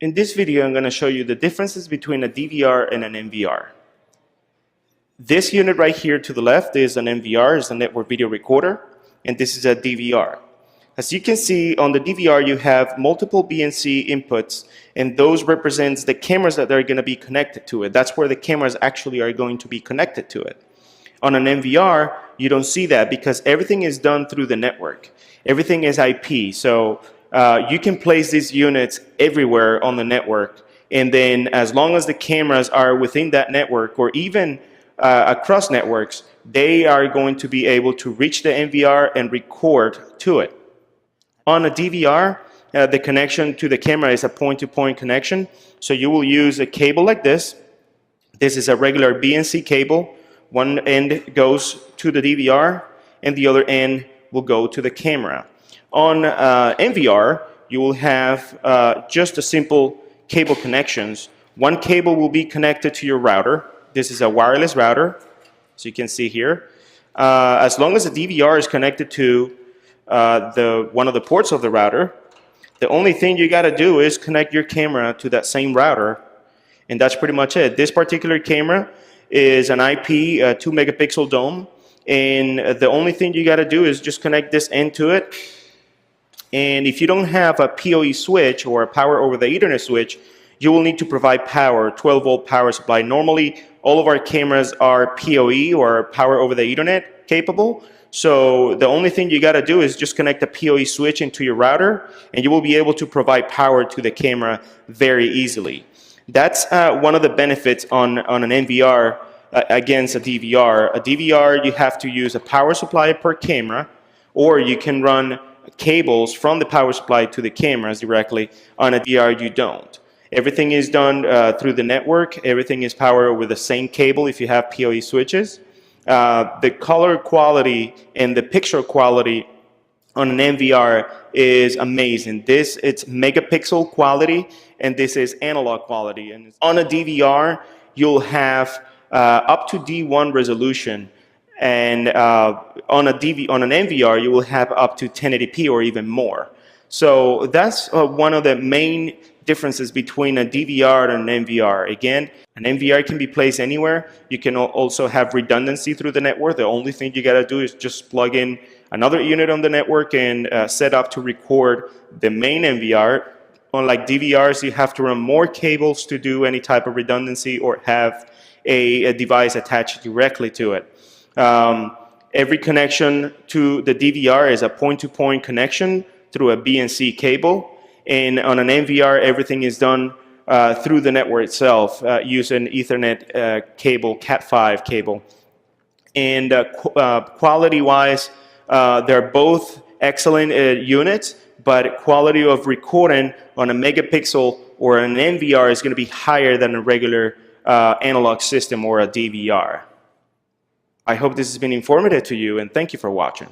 In this video, I'm going to show you the differences between a DVR and an NVR. This unit right here to the left is an NVR, is a network video recorder, and this is a DVR. As you can see on the DVR, you have multiple BNC inputs, and those represents the cameras that are going to be connected to it. That's where the cameras actually are going to be connected to it. On an NVR, you don't see that because everything is done through the network. Everything is IP, so you can place these units everywhere on the network, and then as long as the cameras are within that network or even across networks, they are going to be able to reach the NVR and record to it. On a DVR, the connection to the camera is a point-to-point connection, so you will use a cable like this. This is a regular BNC cable. One end goes to the DVR and the other end will go to the camera. On NVR, you will have just a simple cable connections. One cable will be connected to your router. This is a wireless router, so you can see here. As long as the DVR is connected to one of the ports of the router, the only thing you got to do is connect your camera to that same router, and that's pretty much it. This particular camera is an IP 2 megapixel dome, and the only thing you got to do is just connect this end to it. And if you don't have a PoE switch or a power over the Ethernet switch, you will need to provide power, 12-volt power supply. Normally, all of our cameras are PoE or power over the Ethernet capable. So the only thing you got to do is just connect the PoE switch into your router, and you will be able to provide power to the camera very easily. That's one of the benefits on an NVR against a DVR. A DVR, you have to use a power supply per camera, or you can run cables from the power supply to the cameras directly. On a DVR, you don't. Everything is done through the network. Everything is powered with the same cable if you have PoE switches. The color quality and the picture quality on an NVR is amazing. It's megapixel quality, and this is analog quality. And on a DVR, you'll have up to D1 resolution. And on an NVR, you will have up to 1080p or even more. So that's one of the main differences between a DVR and an NVR. Again, an NVR can be placed anywhere. You can also have redundancy through the network. The only thing you got to do is just plug in another unit on the network and set up to record the main NVR. Unlike DVRs, you have to run more cables to do any type of redundancy or have a device attached directly to it. Every connection to the DVR is a point-to-point connection through a BNC cable, and on an NVR, everything is done through the network itself using Ethernet cable, Cat5 cable. And quality-wise, they're both excellent units, but quality of recording on a megapixel or an NVR is going to be higher than a regular analog system or a DVR. I hope this has been informative to you, and thank you for watching.